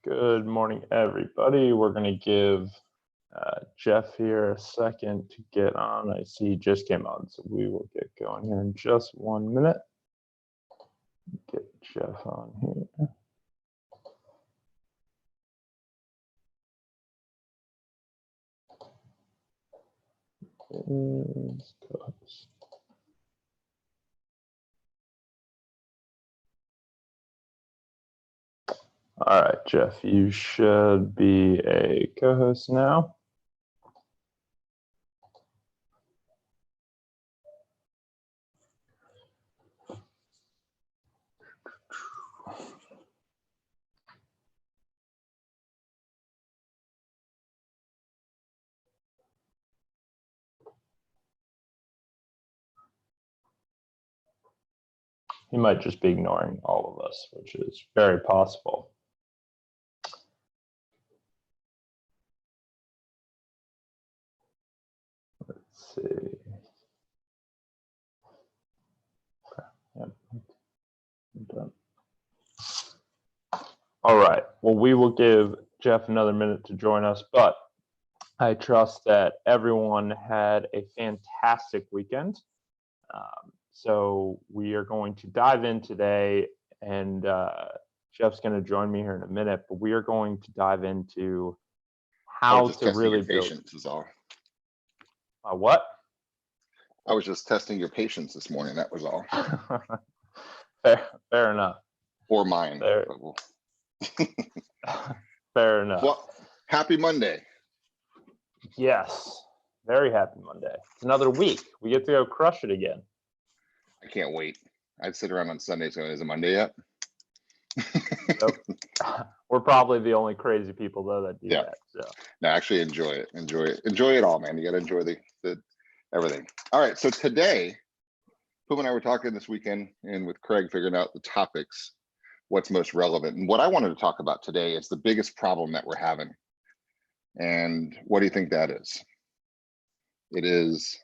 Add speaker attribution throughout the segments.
Speaker 1: Good morning, everybody. We're going to give Jeff here a second to get on. I see he just came on, so we will get going here in just 1 minute. Get Jeff on here. All right, Jeff, you should be a co-host now. He might just be ignoring all of us, which is very possible. Let's see. Okay. Yep. All right. Well, we will give Jeff another minute to join us, but I trust that everyone had a fantastic weekend. So we are going to dive in today, and Jeff's going to join me here in a minute, but we are going to dive into how to really build.
Speaker 2: Patience is all.
Speaker 1: What?
Speaker 2: I was just testing your patience this morning. That was all.
Speaker 1: Fair enough.
Speaker 2: Or mine.
Speaker 1: Fair enough.
Speaker 2: Well, happy Monday.
Speaker 1: Yes. Very happy Monday. It's another week. We get to go crush it again.
Speaker 2: I can't wait. I'd sit around on Sundays going, is it Monday yet?
Speaker 1: Nope. We're probably the only crazy people though that do that. So
Speaker 2: no, actually enjoy it. Enjoy it all, man. You gotta enjoy the everything. All right. So today, Puma and I were talking this weekend and with Craig figuring out the topics, what's most relevant. And what I wanted to talk about today is the biggest problem that we're having. And what do you think that is? It is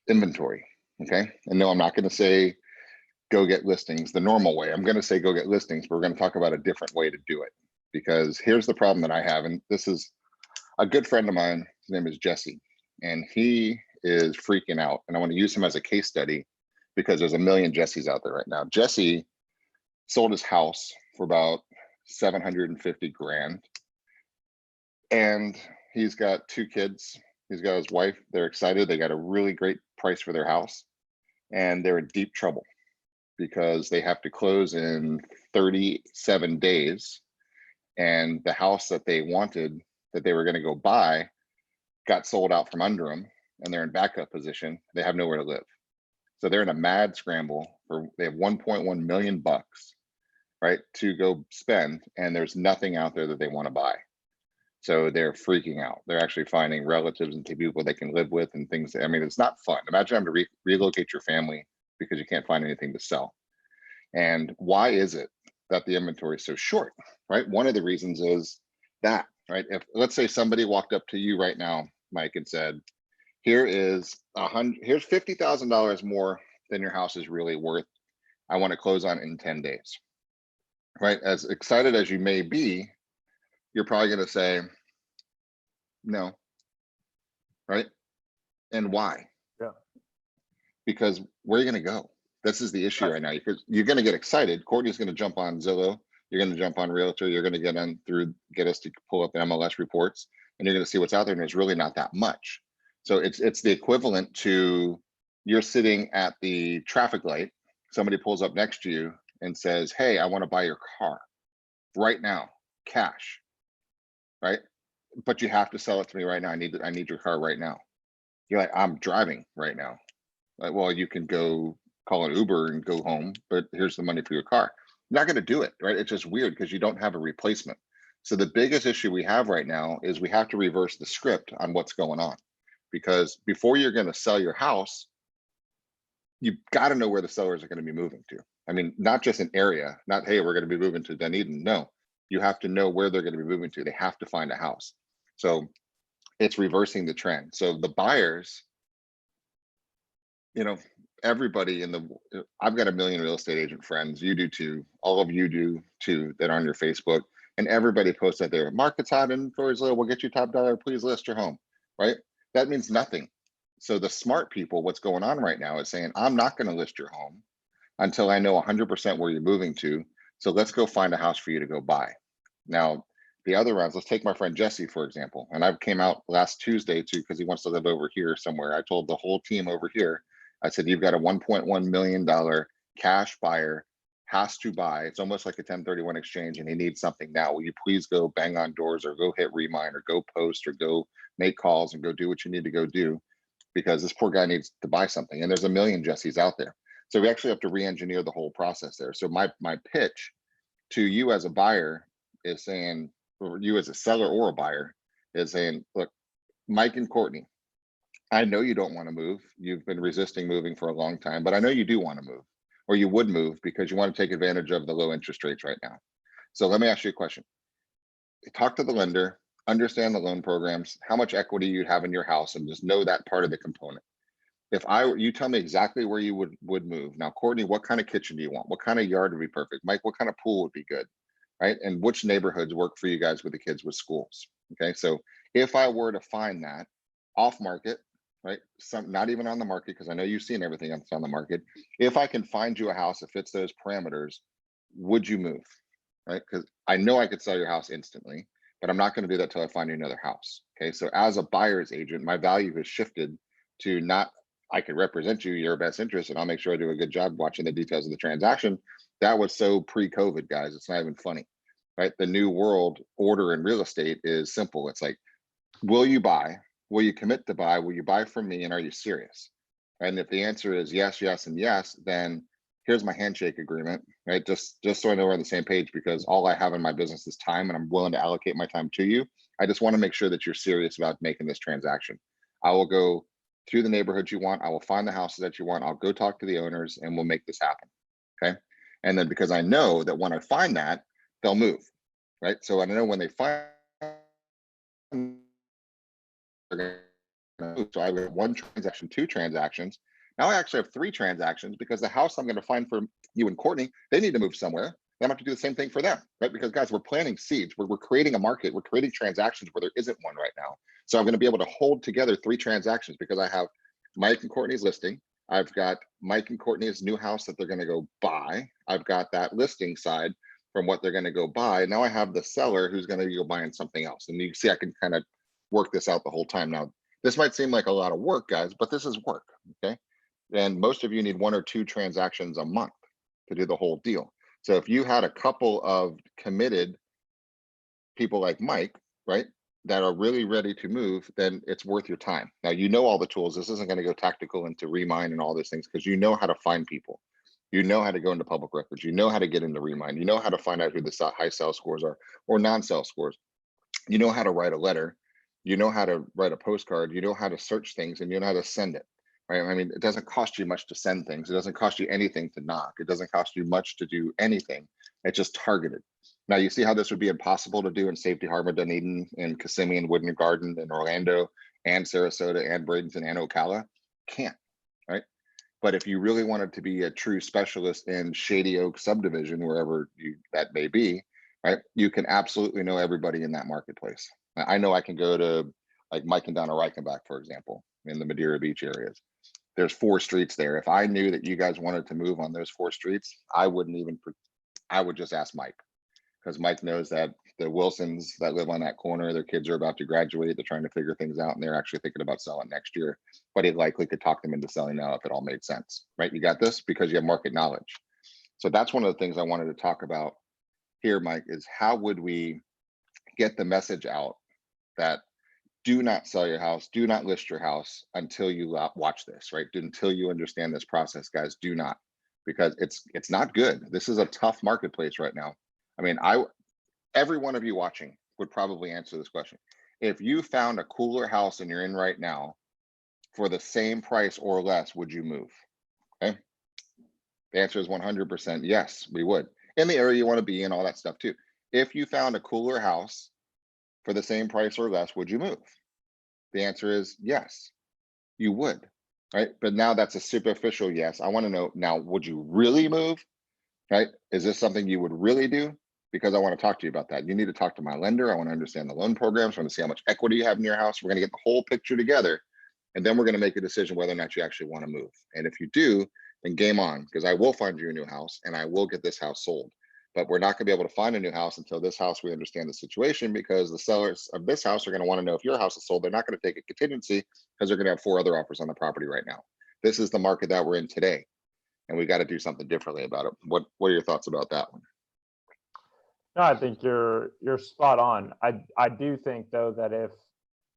Speaker 2: inventory. Okay. And no, I'm not going to say go get listings the normal way. I'm going to say go get listings, but we're going to talk about a different way to do it. Because here's the problem that I have. And this is a good friend of mine. His name is Jesse. And he is freaking out. And I want to use him as a case study because there's a million Jessies out there right now. Jesse sold his house for about 750 grand. And he's got 2 kids. He's got his wife. They're excited. They got a really great price for their house. And they're in deep trouble because they have to close in 37 days. And the house that they wanted, that they were going to go buy, got sold out from under them. And they're in backup position. They have nowhere to live. So they're in a mad scramble they have 1.1 million bucks, right, to go spend. And there's nothing out there that they want to buy. So they're freaking out. They're actually finding relatives and people they can live with and things. I mean, it's not fun. Imagine having to relocate your family because you can't find anything to sell. And why is it that the inventory is so short, right? One of the reasons is that, right? If let's say somebody walked up to you right now, Mike, and said, here's $50,000 more than your house is really worth. I want to close on in 10 days, right? As excited as you may be, you're probably going to say no, right? And why?
Speaker 1: Yeah.
Speaker 2: Because where are you going to go? This is the issue right now. You're going to get excited. Courtney's going to jump on Zillow. You're going to jump on Realtor. You're going to get us to pull up MLS reports, and you're going to see what's out there. And there's really not that much. So it's the equivalent to you're sitting at the traffic light. Somebody pulls up next to you and says, hey, I want to buy your car right now, cash. Right? But you have to sell it to me right now. I need your car right now. You're like, I'm driving right now. Like, well, you can go call an Uber and go home, but here's the money for your car. You're not going to do it, right? It's just weird because you don't have a replacement. So the biggest issue we have right now is we have to reverse the script on what's going on, because before you're going to sell your house, you've got to know where the sellers are going to be moving to. I mean, not just an area, not, hey, we're going to be moving to Dunedin. No, you have to know where they're going to be moving to. They have to find a house. So it's reversing the trend. So the buyers, everybody I've got a million real estate agent friends. You do too. All of you do too, that are on your Facebook. and everybody posts out there, market's hot in Floresville, we'll get you top dollar, please list your home, right? That means nothing. So the smart people, what's going on right now is saying, I'm not going to list your home until I know 100% where you're moving to. So let's go find a house for you to go buy. Now, the other rounds, let's take my friend Jesse, for example. And I came out last Tuesday too, because he wants to live over here somewhere. I told the whole team over here, I said, you've got a $1.1 million cash buyer, has to buy. It's almost like a 1031 exchange and he needs something now. Will you please go bang on doors or go hit Remine or go post or go make calls and go do what you need to go do, because this poor guy needs to buy something. And there's a million Jessies out there. So we actually have to re-engineer the whole process there. So my pitch to you as a buyer is saying, or you as a seller or a buyer is saying, look, Mike and Courtney, I know you don't want to move. You've been resisting moving for a long time, but I know you do want to move, or you would move because you want to take advantage of the low interest rates right now. So let me ask you a question. Talk to the lender, understand the loan programs, how much equity you'd have in your house, and just know that part of the component. If you tell me exactly where you would move. Now, Courtney, what kind of kitchen do you want? What kind of yard would be perfect? Mike, what kind of pool would be good? Right? And which neighborhoods work for you guys with the kids with schools? Okay, so if I were to find that off market, right? Not even on the market, because I know you've seen everything that's on the market. If I can find you a house that fits those parameters, would you move? Right? Because I know I could sell your house instantly, but I'm not going to do that till I find you another house. Okay, so as a buyer's agent, my value has shifted to not, I could represent you, your best interest, and I'll make sure I do a good job watching the details of the transaction. That was so pre-COVID, guys. It's not even funny, right? The new world order in real estate is simple. It's like, will you buy? Will you commit to buy? Will you buy from me? And are you serious? And if the answer is yes, yes, and yes, then here's my handshake agreement, right? Just so I know we're on the same page, because all I have in my business is time and I'm willing to allocate my time to you. I just want to make sure that you're serious about making this transaction. I will go through the neighborhoods you want. I will find the houses that you want. I'll go talk to the owners and we'll make this happen. Okay. And then because I know that when I find that, they'll move, right? So I know when they find, so I have one transaction, two transactions. Now I actually have three transactions, because the house I'm going to find for you and Courtney, they need to move somewhere. I'm going to have to do the same thing for them, right? Because guys, we're planting seeds. We're creating a market. We're creating transactions where there isn't one right now. So I'm going to be able to hold together three transactions, because I have Mike and Courtney's listing. I've got Mike and Courtney's new house that they're going to go buy. I've got that listing side from what they're going to go buy. Now I have the seller who's going to go buying something else. And you can see I can kind of work this out the whole time. Now, this might seem like a lot of work, guys, but this is work, okay? And most of you need one or two transactions a month to do the whole deal. So if you had a couple of committed people like Mike, right, that are really ready to move, then it's worth your time. Now, you know all the tools. This isn't going to go tactical into Remine and all those things, because you know how to find people. You know how to go into public records. You know how to get into Remine. You know how to find out who the high sell scores are or non-sell scores. You know how to write a letter. You know how to write a postcard. You know how to search things, and you know how to send it. Right? I mean, it doesn't cost you much to send things. It doesn't cost you anything to knock. It doesn't cost you much to do anything. It's just targeted. Now you see how this would be impossible to do in Safety Harbor, Dunedin, and Kissimmee, and Woodland Garden, and Orlando, and Sarasota, and Bradenton, and Ocala. Can't, right? But if you really wanted to be a true specialist in Shady Oak subdivision, wherever that may be, right, you can absolutely know everybody in that marketplace. I know I can go to like Mike and Donna Reichenbach, for example, in the Madeira Beach areas. There's 4 streets there. If I knew that you guys wanted to move on those 4 streets, I would just ask Mike, because Mike knows that the Wilsons that live on that corner, their kids are about to graduate. They're trying to figure things out, and they're actually thinking about selling next year. But he likely could talk them into selling now if it all made sense, right? You got this because you have market knowledge. So that's one of the things I wanted to talk about here, Mike, is how would we get the message out that do not sell your house, do not list your house until you watch this, right? Until you understand this process, guys, do not, because it's not good. This is a tough marketplace right now. I mean, every one of you watching would probably answer this question. If you found a cooler house than you're in right now for the same price or less, would you move? Okay. The answer is 100% yes, we would. In the area you want to be in, all that stuff too. If you found a cooler house for the same price or less, would you move? The answer is yes, you would, right? But now that's a superficial yes. I want to know now, would you really move, right? Is this something you would really do? because I want to talk to you about that. You need to talk to my lender. I want to understand the loan programs. I want to see how much equity you have in your house. We're going to get the whole picture together. And then we're going to make a decision whether or not you actually want to move. And if you do, then game on, because I will find you a new house and I will get this house sold. But we're not going to be able to find a new house until this house, we understand the situation, because the sellers of this house are going to want to know if your house is sold. They're not going to take a contingency because they're going to have 4 other offers on the property right now. This is the market that we're in today, and we got to do something differently about it. What are your thoughts about that one?
Speaker 1: No, I think you're spot on. I do think though that if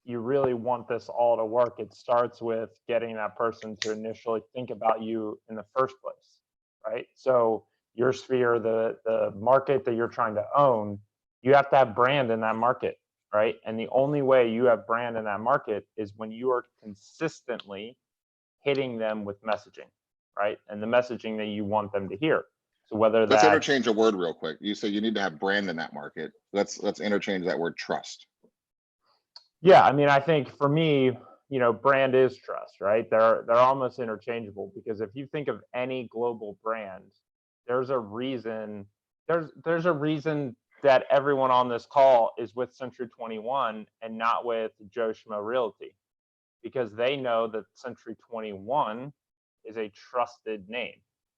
Speaker 1: you really want this all to work, it starts with getting that person to initially think about you in the first place, right? So your sphere, the market that you're trying to own, you have to have brand in that market, right? And the only way you have brand in that market is when you are consistently hitting them with messaging, right? And the messaging that you want them to hear. So whether
Speaker 2: Let's
Speaker 1: that's
Speaker 2: interchange a word real quick. You say you need to have brand in that market. Let's interchange that word trust.
Speaker 1: Yeah, I mean, I think for me, brand is trust, right? They're almost interchangeable, because if you think of any global brand, there's a reason there's a reason that everyone on this call is with Century 21 and not with Joe Schmo Realty, because they know that Century 21 is a trusted name,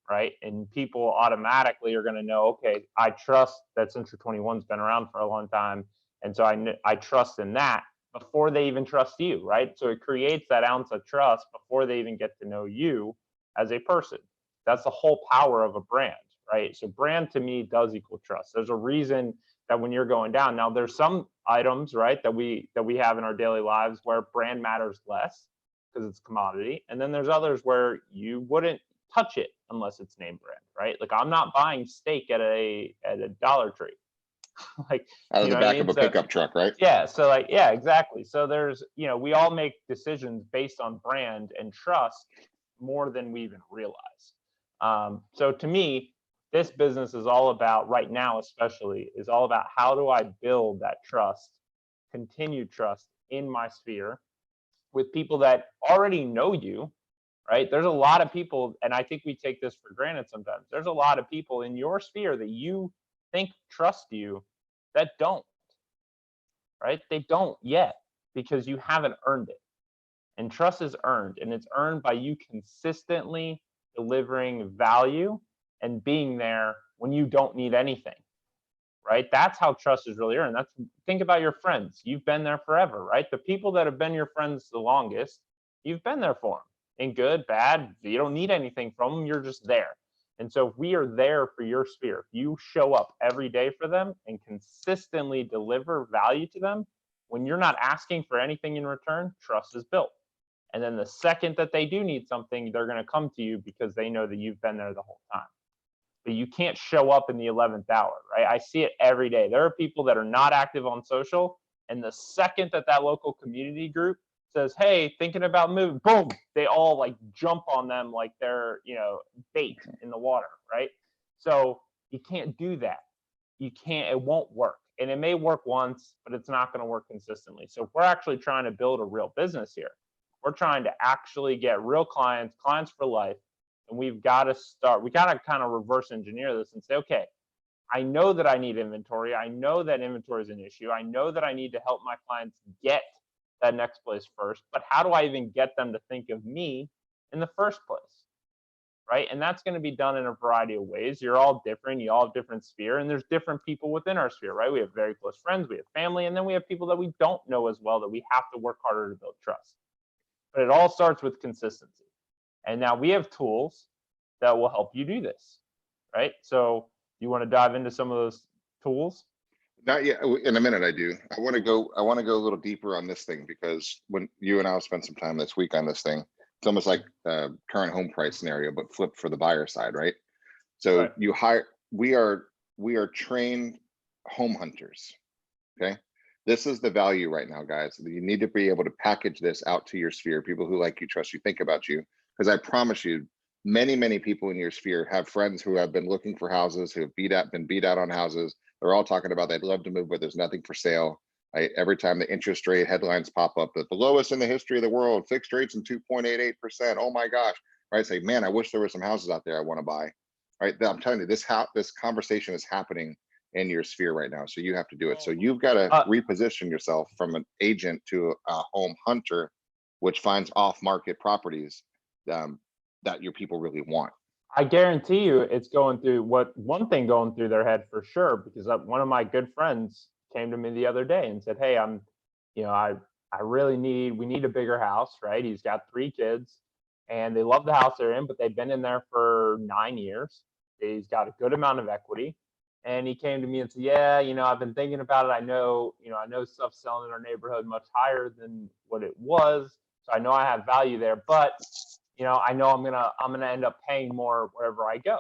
Speaker 1: right? And people automatically are going to know, okay, I trust that Century 21's been around for a long time, and so I trust in that before they even trust you, right? So it creates that ounce of trust before they even get to know you as a person. That's the whole power of a brand, right? So brand to me does equal trust. There's a reason that when you're going down, now there's some items, right, that we have in our daily lives where brand matters less because it's commodity, and then there's others where you wouldn't touch it unless it's name brand, right? Like I'm not buying steak at a Dollar Tree. Like,
Speaker 2: Out of
Speaker 1: you
Speaker 2: the
Speaker 1: know what I
Speaker 2: back
Speaker 1: mean?
Speaker 2: of a
Speaker 1: So
Speaker 2: pickup truck, right?
Speaker 1: yeah, so like, yeah, exactly. So there's, we all make decisions based on brand and trust more than we even realize. So to me, this business is all about, right now especially, is all about how do I build that trust, continued trust in my sphere with people that already know you, right? There's a lot of people, and I think we take this for granted sometimes. There's a lot of people in your sphere that you think trust you that don't, right? They don't yet, because you haven't earned it. And trust is earned, and it's earned by you consistently delivering value and being there when you don't need anything, right? That's how trust is really earned. Think about your friends. You've been there forever, right? The people that have been your friends the longest, you've been there for them in good, bad. You don't need anything from them. You're just there. And so if we are there for your sphere, if you show up every day for them and consistently deliver value to them, when you're not asking for anything in return, trust is built. And then the second that they do need something, they're going to come to you because they know that you've been there the whole time. But you can't show up in the 11th hour, right? I see it every day. There are people that are not active on social, and the second that local community group says, hey, thinking about moving, boom, they all like jump on them like they're, bait in the water, right? So you can't do that. You can't, it won't work. And it may work once, but it's not going to work consistently. So if we're actually trying to build a real business here, we're trying to actually get real clients for life. And we got to kind of reverse engineer this and say, okay, I know that I need inventory. I know that inventory is an issue. I know that I need to help my clients get that next place first, but how do I even get them to think of me in the first place? Right? And that's going to be done in a variety of ways. You're all different. You all have different sphere, and there's different people within our sphere, right? We have very close friends, we have family, and then we have people that we don't know as well that we have to work harder to build trust. But it all starts with consistency. And now we have tools that will help you do this, right? So you want to dive into some of those tools?
Speaker 2: Not yet. In a minute, I do. I want to go a little deeper on this thing, because when you and I'll spend some time this week on this thing, it's almost like current home price scenario, but flipped for the buyer side, right? So
Speaker 1: Right.
Speaker 2: we are trained home hunters. Okay. This is the value right now, guys. You need to be able to package this out to your sphere, people who like you, trust you, think about you. Because I promise you, many people in your sphere have friends who have been looking for houses, who have been beat out on houses. They're all talking about they'd love to move, but there's nothing for sale. Every time the interest rate headlines pop up, that the lowest in the history of the world, fixed rates in 2.88%. Oh my gosh. Right. Say, man, I wish there were some houses out there I want to buy. Right. I'm telling you, this conversation is happening in your sphere right now. So you have to do it. So you've got to reposition yourself from an agent to a home hunter, which finds off-market properties that your people really want.
Speaker 1: I guarantee you it's going through one thing going through their head for sure, because one of my good friends came to me the other day and said, "Hey, I really we need a bigger house," right? He's got 3 kids and they love the house they're in, but they've been in there for 9 years. He's got a good amount of equity. And he came to me and said, "Yeah, I've been thinking about it. I know stuff's selling in our neighborhood much higher than what it was. So I know I have value there, but I know I'm gonna end up paying more wherever I go."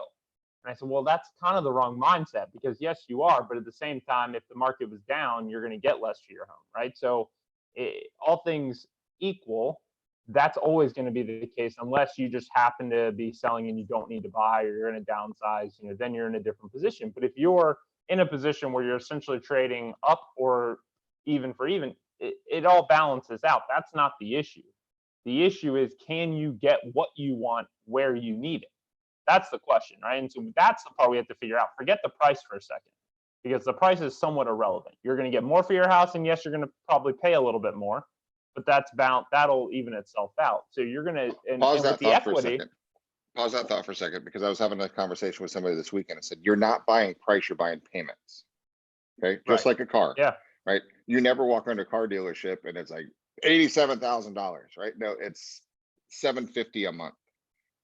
Speaker 1: And I said, "Well, that's kind of the wrong mindset, because yes, you are, but at the same time, if the market was down, you're going to get less for your home, right?" So, all things equal, that's always going to be the case, unless you just happen to be selling and you don't need to buy, or you're in a downsize. Then you're in a different position. But if you're in a position where you're essentially trading up or even for even, it all balances out. That's not the issue. The issue is, can you get what you want where you need it? That's the question, right? And so that's the part we have to figure out. Forget the price for a second, because the price is somewhat irrelevant. You're going to get more for your house, and yes, you're going to probably pay a little bit more, but that'll even itself out. So you're going to, and
Speaker 2: Pause
Speaker 1: with
Speaker 2: that
Speaker 1: the
Speaker 2: thought for a
Speaker 1: equity,
Speaker 2: second. Pause that thought for a second, because I was having a conversation with somebody this weekend and said, you're not buying price, you're buying payments. Okay, just
Speaker 1: right?
Speaker 2: like a car.
Speaker 1: Yeah,
Speaker 2: Right. You never walk around a car dealership and it's like $87,000, right? No, it's $750 a month,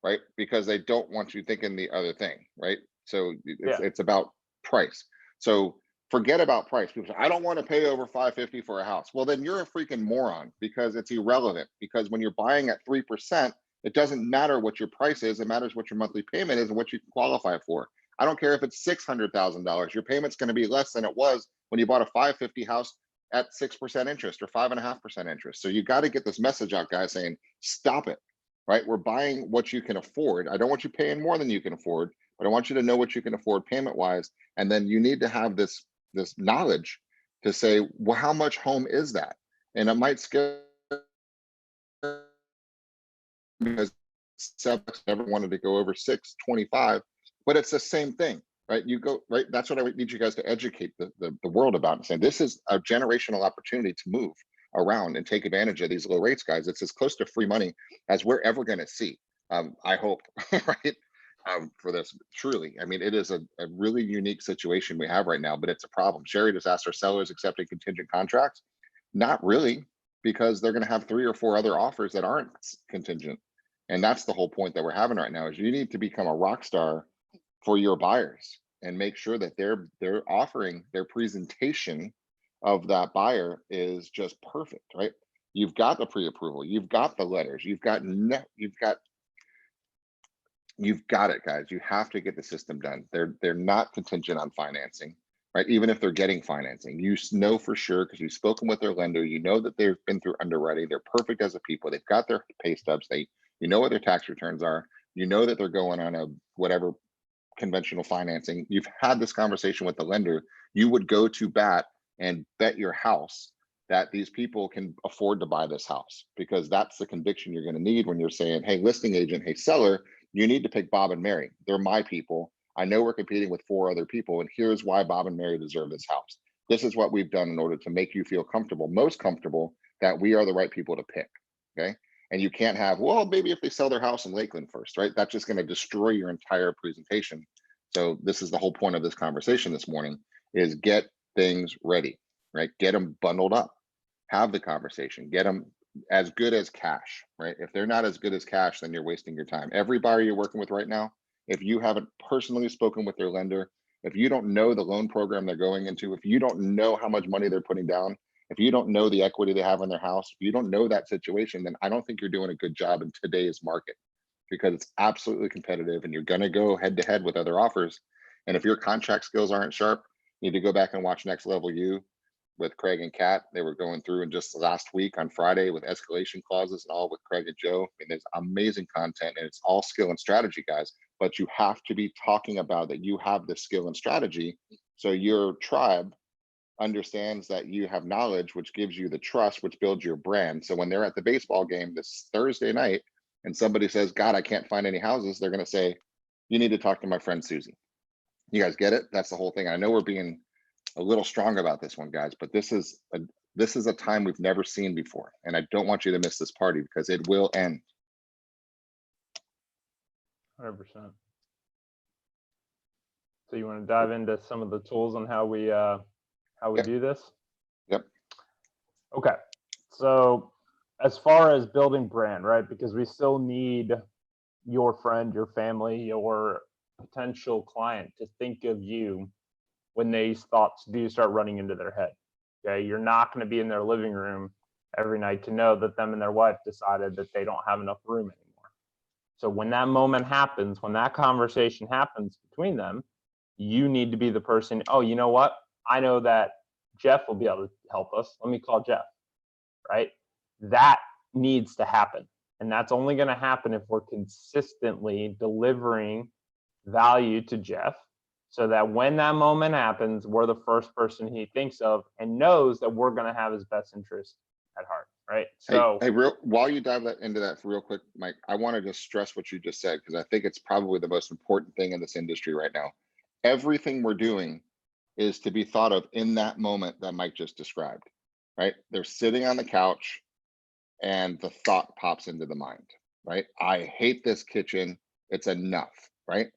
Speaker 2: right? Because they don't want you thinking the other thing, right? So
Speaker 1: yeah,
Speaker 2: it's about price. So forget about price. People say, I don't want to pay over $550 for a house. Well, then you're a freaking moron, because it's irrelevant. Because when you're buying at 3%, it doesn't matter what your price is. It matters what your monthly payment is and what you can qualify for. I don't care if it's $600,000. Your payment's going to be less than it was when you bought a 550 house at 6% interest or 5.5% interest. So you got to get this message out, guys, saying, stop it. Right? We're buying what you can afford. I don't want you paying more than you can afford, but I want you to know what you can afford payment wise. And then you need to have this knowledge to say, well, how much home is that? And it might scare, because never wanted to go over 625, but it's the same thing, right? You go, right? That's what I need you guys to educate the world about, and saying this is a generational opportunity to move around and take advantage of these low rates, guys. It's as close to free money as we're ever going to see. I hope, right? For this, truly, I mean, it is a really unique situation we have right now, but it's a problem. Sherry just asked, are sellers accepting contingent contracts? Not really, because they're going to have 3 or 4 other offers that aren't contingent. And that's the whole point that we're having right now, is you need to become a rock star for your buyers and make sure that they're offering, their presentation of that buyer is just perfect, right? You've got the pre-approval, you've got the letters, you've got it, guys. You have to get the system done. They're not contingent on financing, right? Even if they're getting financing, you know for sure, because you've spoken with their lender, you know that they've been through underwriting, they're perfect as a people, they've got their pay stubs, you know what their tax returns are, you know that they're going on a whatever conventional financing. You've had this conversation with the lender. You would go to bat and bet your house that these people can afford to buy this house, because that's the conviction you're going to need when you're saying, hey, listing agent, hey, seller, you need to pick Bob and Mary. They're my people. I know we're competing with 4 other people, and here's why Bob and Mary deserve this house. This is what we've done in order to make you feel comfortable, most comfortable, that we are the right people to pick. Okay. And you can't have, well, maybe if they sell their house in Lakeland first, right? That's just going to destroy your entire presentation. So this is the whole point of this conversation this morning, is get things ready, right? Get them bundled up, have the conversation, get them as good as cash, right? If they're not as good as cash, then you're wasting your time. Every buyer you're working with right now, if you haven't personally spoken with their lender, if you don't know the loan program they're going into, if you don't know how much money they're putting down, if you don't know the equity they have in their house, if you don't know that situation, then I don't think you're doing a good job in today's market, because it's absolutely competitive and you're going to go head to head with other offers. And if your contract skills aren't sharp, you need to go back and watch Next Level U with Craig and Kat. They were going through, and just last week on Friday with escalation clauses and all with Craig and Joe. I mean, there's amazing content, and it's all skill and strategy, guys. But you have to be talking about that you have the skill and strategy, so your tribe understands that you have knowledge, which gives you the trust, which builds your brand. So when they're at the baseball game this Thursday night and somebody says, God, I can't find any houses, they're going to say, you need to talk to my friend Susie. You guys get it? That's the whole thing. I know we're being a little strong about this one, guys, but this is a time we've never seen before. And I don't want you to miss this party because it will end.
Speaker 1: 100%. So you want to dive into some of the tools on how we
Speaker 2: Yep.
Speaker 1: do this?
Speaker 2: Yep.
Speaker 1: Okay. So as far as building brand, right? Because we still need your friend, your family, your potential client to think of you when these thoughts do start running into their head. Okay. You're not going to be in their living room every night to know that them and their wife decided that they don't have enough room anymore. So when that moment happens, when that conversation happens between them, you need to be the person, oh, you know what? I know that Jeff will be able to help us. Let me call Jeff, right? That needs to happen. And that's only going to happen if we're consistently delivering value to Jeff so that when that moment happens, we're the first person he thinks of and knows that we're going to have his best interest at heart, right? So
Speaker 2: hey, while you dive into that for real quick, Mike, I want to just stress what you just said, because I think it's probably the most important thing in this industry right now. Everything we're doing is to be thought of in that moment that Mike just described, right? They're sitting on the couch and the thought pops into the mind, right? I hate this kitchen. It's enough, right?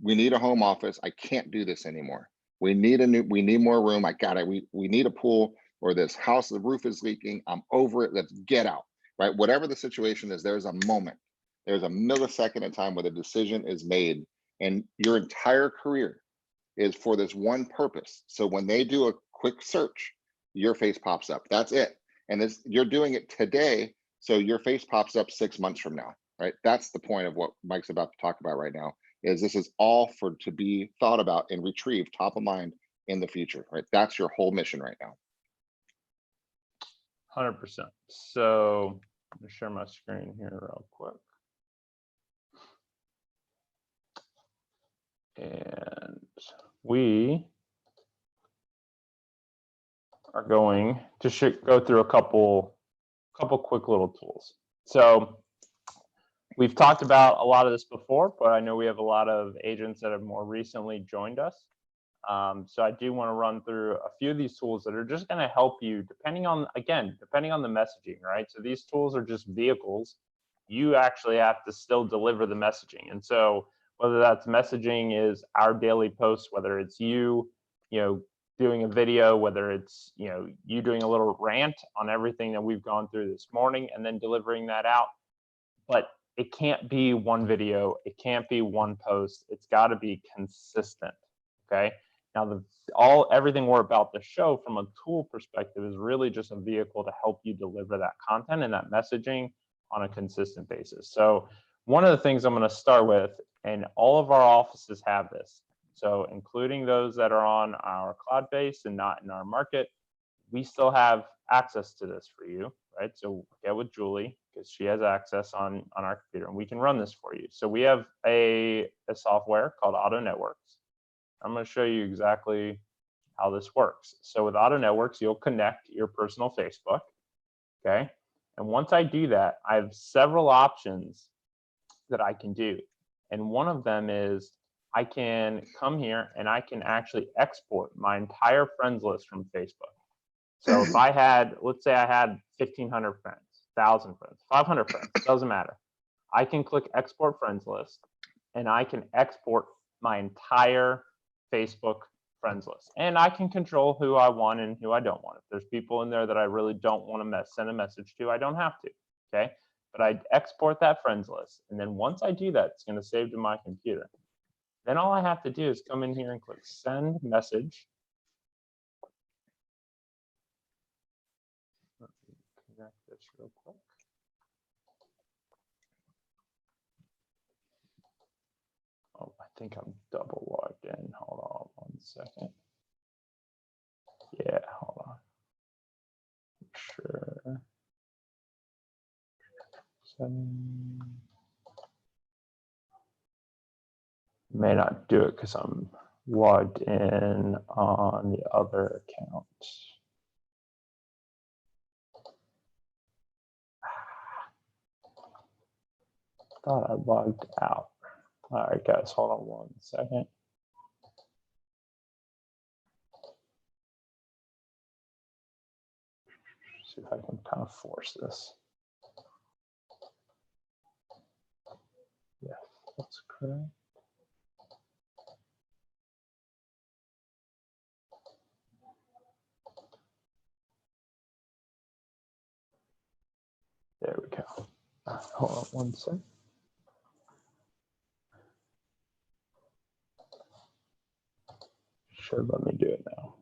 Speaker 2: We need a home office. I can't do this anymore. We need more room. I got it. We need a pool, or this house, the roof is leaking. I'm over it. Let's get out, right? Whatever the situation is, there's a moment, there's a millisecond of time where the decision is made, and your entire career is for this one purpose. So when they do a quick search, your face pops up. That's it. And you're doing it today, so your face pops up 6 months from now, right? That's the point of what Mike's about to talk about right now. Is this is all to be thought about and retrieved top of mind in the future, right? That's your whole mission right now.
Speaker 1: 100%. So let me share my screen here real quick. And we are going to go through a couple quick little tools. So we've talked about a lot of this before, but I know we have a lot of agents that have more recently joined us. So I do want to run through a few of these tools that are just going to help you depending on the messaging, right? So these tools are just vehicles. You actually have to still deliver the messaging. And so whether that's messaging is our daily posts, whether it's you doing a video, whether it's, you doing a little rant on everything that we've gone through this morning and then delivering that out. But it can't be one video. It can't be one post. It's got to be consistent. Okay. Now, everything we're about to show from a tool perspective is really just a vehicle to help you deliver that content and that messaging on a consistent basis. So one of the things I'm going to start with, and all of our offices have this, so including those that are on our cloud base and not in our market, we still have access to this for you, right? So get with Julie because she has access on our computer and we can run this for you. So we have a software called Auto Networks. I'm going to show you exactly how this works. So with Auto Networks, you'll connect your personal Facebook, okay? And once I do that, I have several options that I can do. And one of them is I can come here and I can actually export my entire friends list from Facebook. So if I had, let's say I had 1,500 friends, 1,000 friends, 500 friends, doesn't matter. I can click export friends list and I can export my entire Facebook friends list. And I can control who I want and who I don't want. If there's people in there that I really don't want to send a message to, I don't have to, okay? But I export that friends list. And then once I do that, it's going to save to my computer. Then all I have to do is come in here and click send message. Let me connect this real quick. Oh, I think I'm double logged in. Hold on 1 second. Yeah, hold on. Sure. May not do it because I'm logged in on the other account. Thought I logged out. All right, guys, hold on 1 second. See if I can kind of force this. Yes, that's correct. There we go. Hold on one sec. Should let me do it now.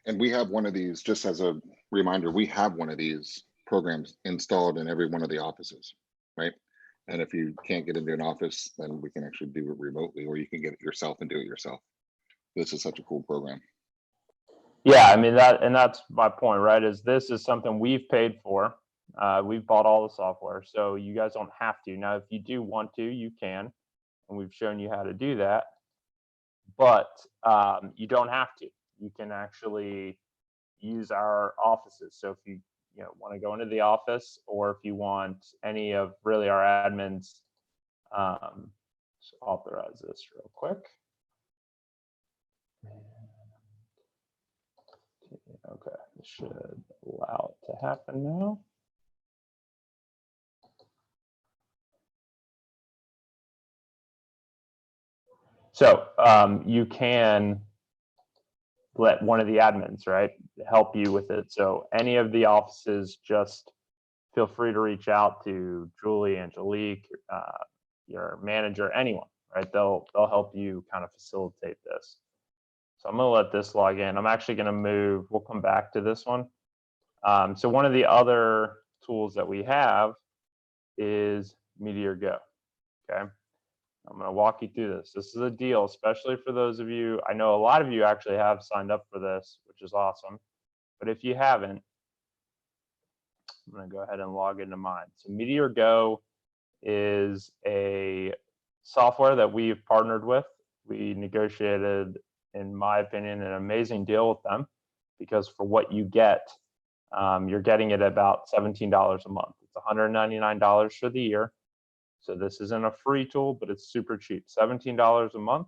Speaker 2: And we have one of these, just as a reminder, we have one of these programs installed in every one of the offices, right? And if you can't get into an office, then we can actually do it remotely, or you can get it yourself and do it yourself. This is such a cool program.
Speaker 1: Yeah, I mean that's my point, right? Is this is something we've paid for. We've bought all the software, so you guys don't have to. Now, if you do want to, you can, and we've shown you how to do that. But you don't have to. You can actually use our offices. So if you want to go into the office, or if you want any of really our admins, just authorize this real quick. Okay, this should allow it to happen now. So you can let one of the admins, right, help you with it. So any of the offices, just feel free to reach out to Julie, Angelique, your manager, anyone, right? They'll help you kind of facilitate this. So I'm going to let this log in. I'm actually going to move. We'll come back to this one. So one of the other tools that we have is Meteor Go. Okay. I'm going to walk you through this. This is a deal, especially for those of you. I know a lot of you actually have signed up for this, which is awesome. But if you haven't, I'm going to go ahead and log into mine. So Meteor Go is a software that we've partnered with. We negotiated, in my opinion, an amazing deal with them, because for what you get, you're getting it about $17 a month. It's $199 for the year. So this isn't a free tool, but it's super cheap, $17 a month.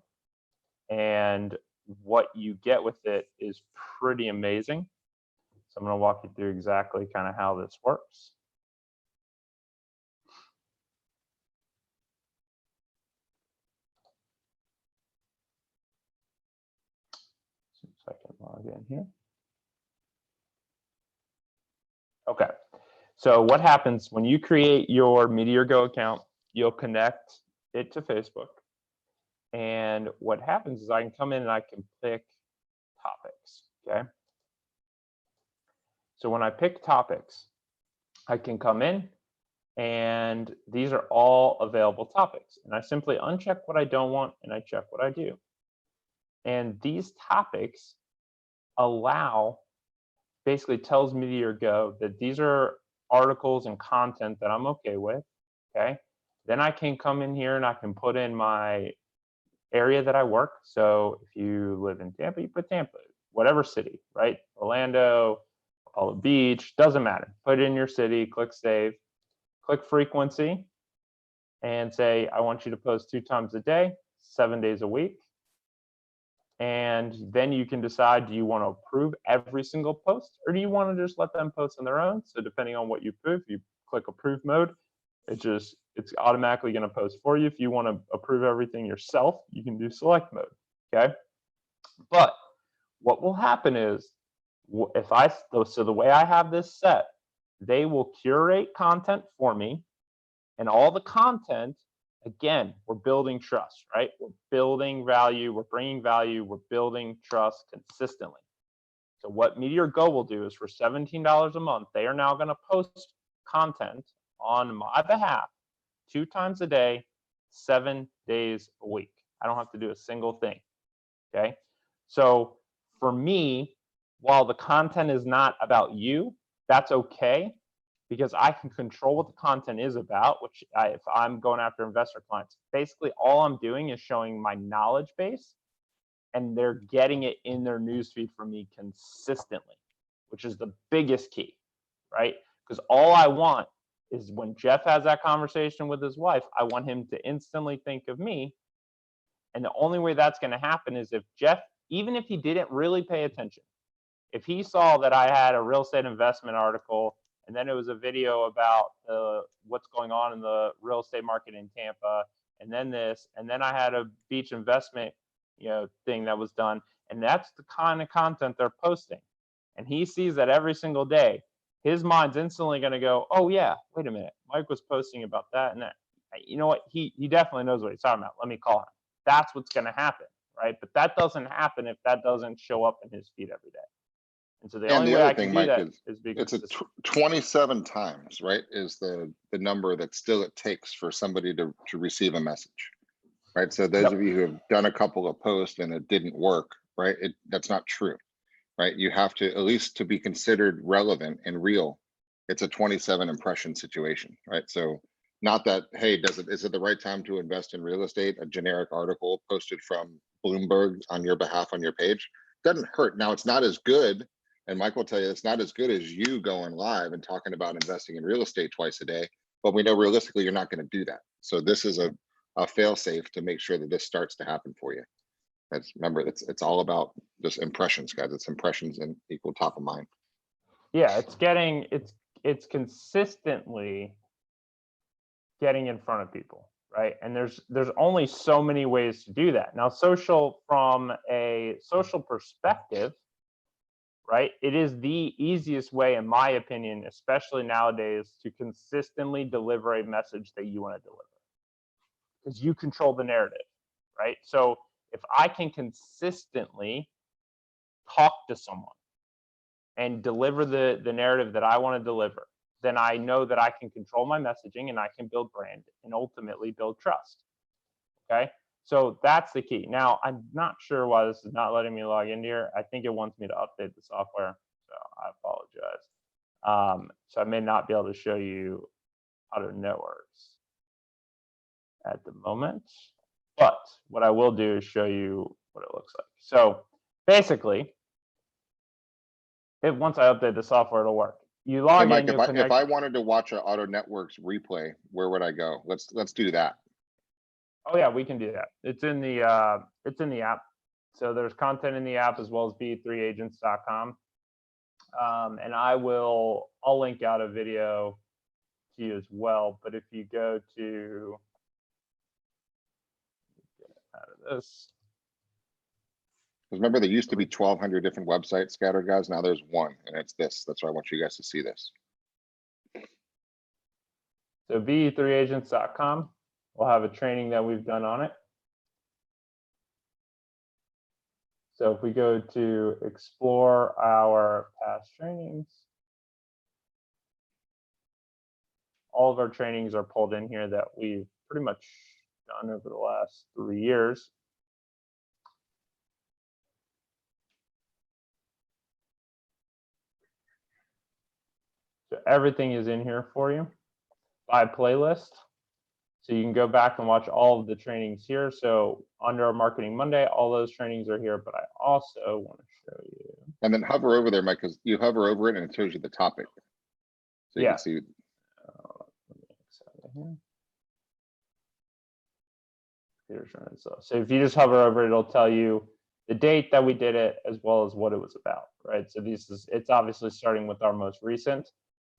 Speaker 1: And what you get with it is pretty amazing. So I'm going to walk you through exactly kind of how this works. See if I can log in here. Okay. So what happens when you create your Meteor Go account, you'll connect it to Facebook. And what happens is I can come in and I can pick topics, okay? So when I pick topics, I can come in and these are all available topics. And I simply uncheck what I don't want and I check what I do. And these topics basically tells Meteor Go that these are articles and content that I'm okay with, okay? Then I can come in here and I can put in my area that I work. So if you live in Tampa, you put Tampa, whatever city, right? Orlando, Apollo Beach, doesn't matter. Put in your city, click save, click frequency, and say, I want you to post 2 times a day, 7 days a week. And then you can decide, do you want to approve every single post, or do you want to just let them post on their own? So depending on what you approve, you click approve mode. It's automatically going to post for you. If you want to approve everything yourself, you can do select mode. Okay. But what will happen is, so the way I have this set, they will curate content for me, and all the content, again, we're building trust, right? We're building value, we're bringing value, we're building trust consistently. So what Meteor Go will do is, for $17 a month, they are now going to post content on my behalf 2 times a day, 7 days a week. I don't have to do a single thing, okay? So for me, while the content is not about you, that's okay, because I can control what the content is about, which if I'm going after investor clients, basically all I'm doing is showing my knowledge base, and they're getting it in their newsfeed from me consistently, which is the biggest key, right? Because all I want is when Jeff has that conversation with his wife, I want him to instantly think of me. And the only way that's going to happen is if Jeff, even if he didn't really pay attention, if he saw that I had a real estate investment article and then it was a video about what's going on in the real estate market in Tampa, and then this, and then I had a beach investment, thing that was done, and that's the kind of content they're posting, and he sees that every single day, his mind's instantly going to go, oh yeah, wait a minute, Mike was posting about that and that. You know what? He definitely knows what he's talking about. Let me call him. That's what's going to happen, right? But that doesn't happen if that doesn't show up in his feed every day. And so the
Speaker 2: And
Speaker 1: only
Speaker 2: the
Speaker 1: way
Speaker 2: other
Speaker 1: I can
Speaker 2: thing,
Speaker 1: do
Speaker 2: Mike,
Speaker 1: that
Speaker 2: is
Speaker 1: is be
Speaker 2: it's a
Speaker 1: consistent.
Speaker 2: 27 times, right? Is the number that still it takes for somebody to receive a message, right? So those
Speaker 1: Yep.
Speaker 2: of you who have done a couple of posts and it didn't work, right? That's not true, right? You have to, at least to be considered relevant and real, it's a 27 impression situation, right? So not that, hey, is it the right time to invest in real estate? A generic article posted from Bloomberg on your behalf on your page doesn't hurt. Now it's not as good, and Mike will tell you it's not as good as you going live and talking about investing in real estate twice a day, but we know realistically you're not going to do that. So this is a fail safe to make sure that this starts to happen for you. Remember, it's all about just impressions, guys. It's impressions and equal top of mind.
Speaker 1: Yeah, it's consistently getting in front of people, right? And there's only so many ways to do that. Now, from a social perspective, right? It is the easiest way, in my opinion, especially nowadays, to consistently deliver a message that you want to deliver, because you control the narrative, right? So if I can consistently talk to someone and deliver the narrative that I want to deliver, then I know that I can control my messaging and I can build brand and ultimately build trust. Okay. So that's the key. Now, I'm not sure why this is not letting me log in here. I think it wants me to update the software. So I apologize. So I may not be able to show you Otter Networks at the moment, but what I will do is show you what it looks like. So basically, once I update the software, it'll work. You log
Speaker 2: Hey, Mike,
Speaker 1: in, you'll connect.
Speaker 2: if I wanted to watch an Otter Networks replay, where would I go? Let's do that.
Speaker 1: Oh yeah, we can do that. It's in the app. So there's content in the app as well as b3agents.com. And I'll link out a video to you as well. But if you go to get out of this.
Speaker 2: Because remember, there used to be 1,200 different websites scattered, guys. Now there's one, and it's this. That's why I want you guys to see this.
Speaker 1: So b3agents.com. We'll have a training that we've done on it. So if we go to explore our past trainings, all of our trainings are pulled in here that we've pretty much done over the last 3 years. So everything is in here for you by playlist. So you can go back and watch all of the trainings here. So under our Marketing Monday, all those trainings are here, but I also want to show you.
Speaker 2: And then hover over there, Mike, because you hover over it and it shows you the topic. So you can see.
Speaker 1: So if you just hover over it, it'll tell you the date that we did it as well as what it was about, right? So it's obviously starting with our most recent.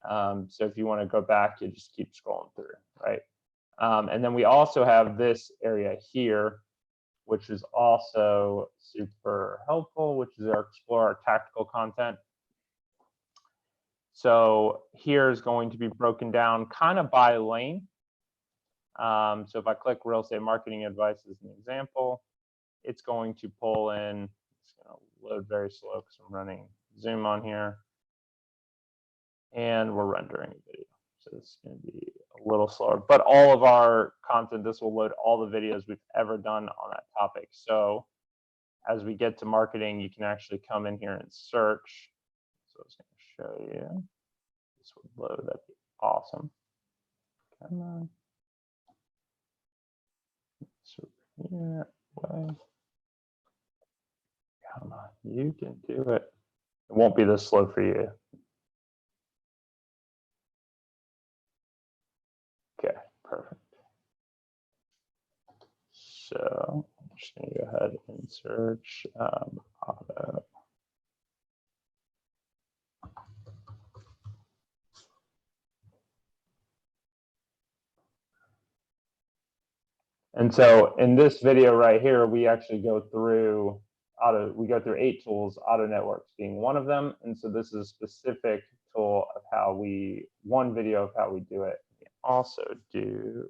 Speaker 1: So if you want to go back, you just keep scrolling through, right? And then we also have this area here, which is also super helpful, which is our Explore Our Tactical Content. So here is going to be broken down kind of by lane. So if I click real estate marketing advice as an example, it's going to pull in, it's going to load very slow because I'm running Zoom on here. And we're rendering a video. So this is going to be a little slower, but all of our content, this will load all the videos we've ever done on that topic. So as we get to marketing, you can actually come in here and search. So it's going to show you. This would load, that'd be awesome. Come on. Yeah, way. Come on, you can do it. It won't be this slow for you. So I'm just going to go ahead and search auto. And so in this video right here, we actually go through we go through 8 tools, Auto Networks being one of them. And so this is a specific tool of one video of how we do it. We also do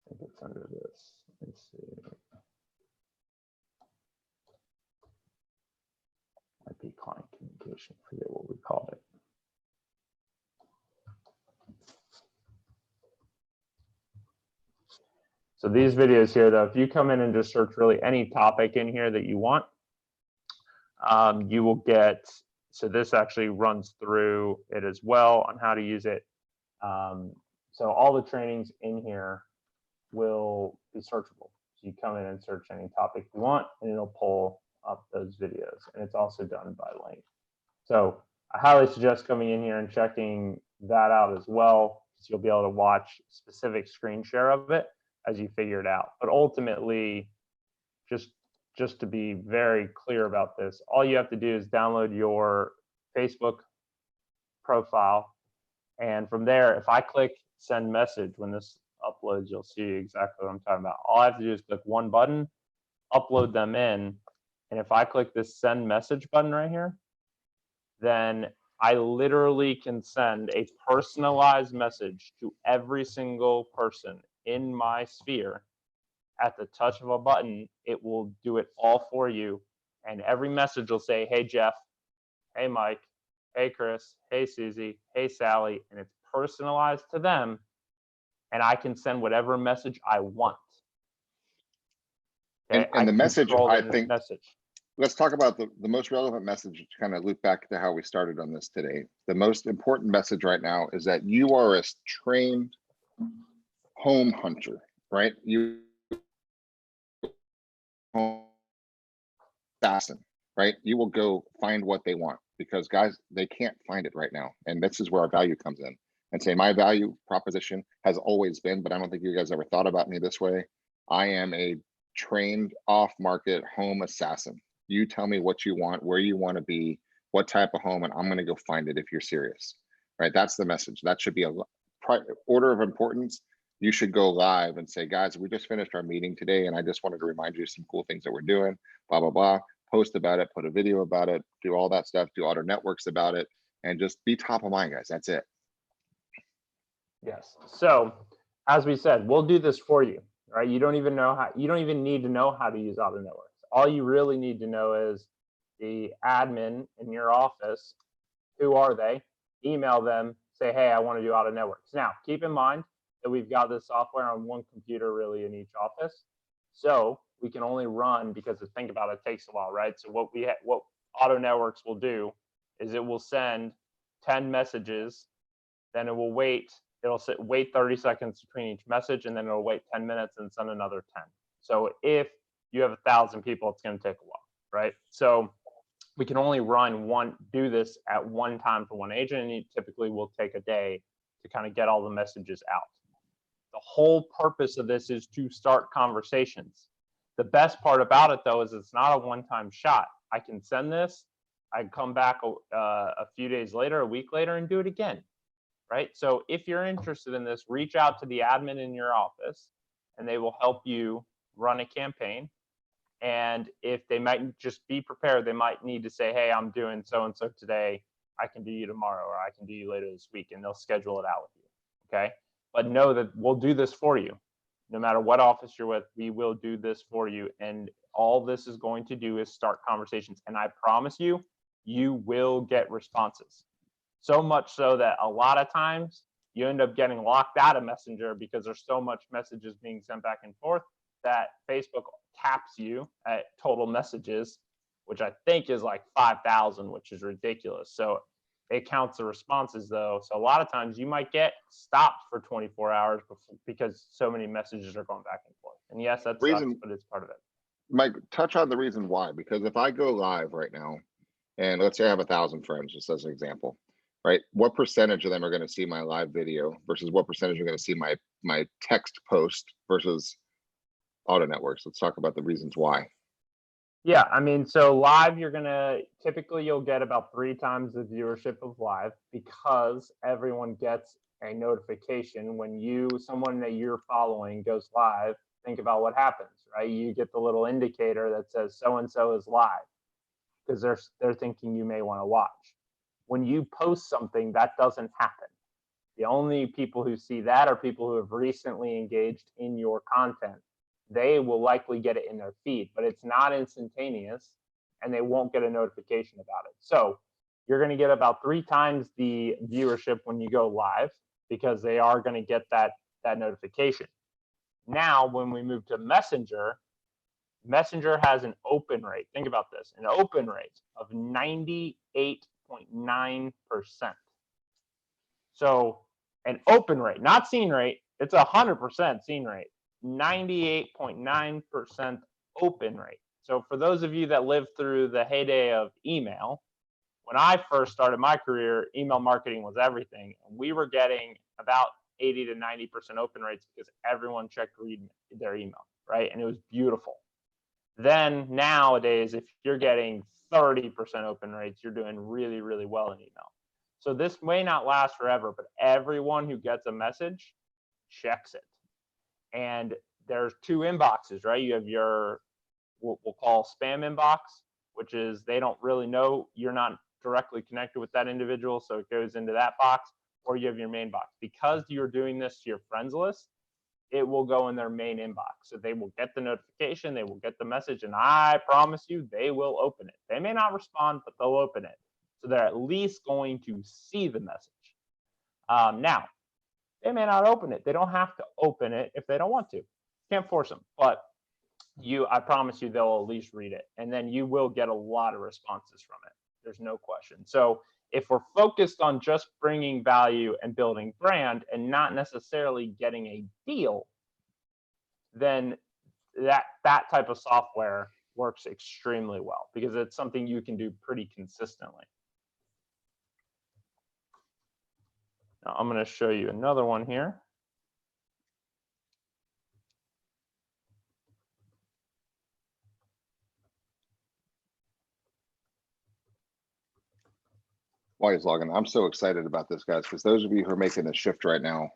Speaker 1: I think it's under this. Let's see. Might be client communication. Forget what we called it. So these videos here, though, if you come in and just search really any topic in here that you want, you will get, so this actually runs through it as well on how to use it. So all the trainings in here will be searchable. So you come in and search any topic you want, and it'll pull up those videos. And it's also done by link. So I highly suggest coming in here and checking that out as well, so you'll be able to watch specific screen share of it as you figure it out. But ultimately, just to be very clear about this, all you have to do is download your Facebook profile. And from there, if I click send message, when this uploads, you'll see exactly what I'm talking about. All I have to do is click one button, upload them in. And if I click this send message button right here, then I literally can send a personalized message to every single person in my sphere at the touch of a button. It will do it all for you. And every message will say, hey, Jeff, hey, Mike, hey, Chris, hey, Susie, hey, Sally, and it's personalized to them. And I can send whatever message I want.
Speaker 2: Okay? And the message, I think,
Speaker 1: message.
Speaker 2: Let's talk about the most relevant message to kind of loop back to how we started on this today. The most important message right now is that you are a trained home hunter, right? You home assassin, right? You will go find what they want, because guys, they can't find it right now. And this is where our value comes in. And say my value proposition has always been, but I don't think you guys ever thought about me this way. I am a trained off-market home assassin. You tell me what you want, where you want to be, what type of home, and I'm going to go find it if you're serious, right? That's the message. That should be a order of importance. You should go live and say, guys, we just finished our meeting today, and I just wanted to remind you of some cool things that we're doing, blah, blah, blah. Post about it, put a video about it, do all that stuff, do Auto Networks about it, and just be top of mind, guys. That's it.
Speaker 1: Yes. So as we said, we'll do this for you, right? You don't even need to know how to use Auto Networks. All you really need to know is the admin in your office. Who are they? Email them, say, hey, I want to do Auto Networks. Now, keep in mind that we've got this software on one computer really in each office. So we can only run, because think about it, takes a while, right? So what Auto Networks will do is it will send 10 messages, then it will wait. It'll wait 30 seconds between each message, and then it'll wait 10 minutes and send another 10. So if you have 1,000 people, it's going to take a while, right? So we can only do this at one time for one agent, and it typically will take a day to kind of get all the messages out. The whole purpose of this is to start conversations. The best part about it, though, is it's not a one-time shot. I can send this, I can come back a few days later, a week later, and do it again, right? So if you're interested in this, reach out to the admin in your office, and they will help you run a campaign. And if they might just be prepared, they might need to say, hey, I'm doing so-and-so today. I can do you tomorrow, or I can do you later this week, and they'll schedule it out with you, okay? But know that we'll do this for you. No matter what office you're with, we will do this for you. And all this is going to do is start conversations. And I promise you, you will get responses. So much so that a lot of times you end up getting locked out of Messenger because there's so much messages being sent back and forth that Facebook caps you at total messages, which I think is like 5,000, which is ridiculous. So it counts the responses, though. So a lot of times you might get stopped for 24 hours because so many messages are going back and forth. And yes, that sucks, but it's part of it.
Speaker 2: Mike, touch on the reason why. Because if I go live right now, and let's say I have 1,000 friends, just as an example, right? What percentage of them are going to see my live video versus what percentage are going to see my text post versus auto networks? Let's talk about the reasons why.
Speaker 1: Yeah, I mean, so live, typically you'll get about 3 times the viewership of live because everyone gets a notification when someone that you're following goes live. Think about what happens, right? You get the little indicator that says so-and-so is live because they're thinking you may want to watch. When you post something, that doesn't happen. The only people who see that are people who have recently engaged in your content. They will likely get it in their feed, but it's not instantaneous and they won't get a notification about it. So you're going to get about 3 times the viewership when you go live because they are going to get that notification. Now, when we move to Messenger, Messenger has an open rate. Think about this, an open rate of 98.9%. So an open rate, not seen rate, it's 100% seen rate, 98.9% open rate. So for those of you that lived through the heyday of email, when I first started my career, email marketing was everything. And we were getting about 80 to 90% open rates because everyone checked their email, right? And it was beautiful. Then nowadays, if you're getting 30% open rates, you're doing really, really well in email. So this may not last forever, but everyone who gets a message checks it. And there's 2 inboxes, right? You have your, what we'll call spam inbox, which is they don't really know you're not directly connected with that individual, so it goes into that box, or you have your main box. Because you're doing this to your friends list, it will go in their main inbox. So they will get the notification, they will get the message, and I promise you, they will open it. They may not respond, but they'll open it. So they're at least going to see the message. Now, they may not open it. They don't have to open it if they don't want to. Can't force them, but I promise you, they'll at least read it, and then you will get a lot of responses from it. There's no question. So if we're focused on just bringing value and building brand and not necessarily getting a deal, then that type of software works extremely well because it's something you can do pretty consistently. Now I'm going to show you another one here.
Speaker 2: While he's logging, I'm so excited about this, guys, because those of you who are making the shift right now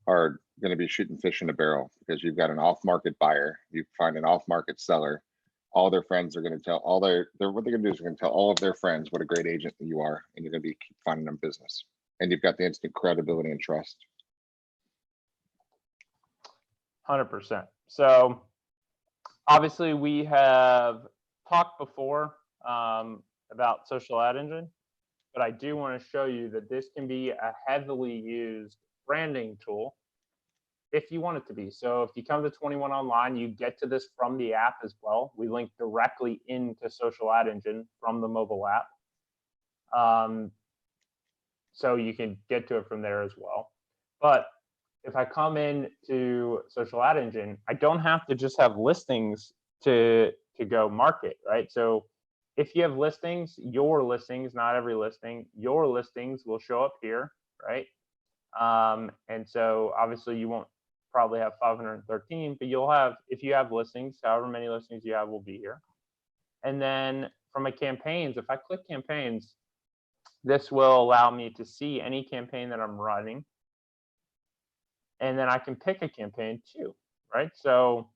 Speaker 2: are going to be shooting fish in a barrel because you've got an off-market buyer, you find an off-market seller. All their friends are going to tell what they're going to do is they're going to tell all of their friends what a great agent that you are, and you're going to keep finding them business. And you've got the instant credibility and trust.
Speaker 1: 100%. So obviously we have talked before about Social Ad Engine, but I do want to show you that this can be a heavily used branding tool if you want it to be. So if you come to 21 Online, you get to this from the app as well. We link directly into Social Ad Engine from the mobile app. So you can get to it from there as well. But if I come in to Social Ad Engine, I don't have to just have listings to go market, right? So if you have listings, your listings, not every listing, your listings will show up here, right? And so obviously you won't probably have 513, but you'll have, if you have listings, however many listings you have will be here. And then from a campaigns, if I click campaigns, this will allow me to see any campaign that I'm running. And then I can pick a campaign too, right? So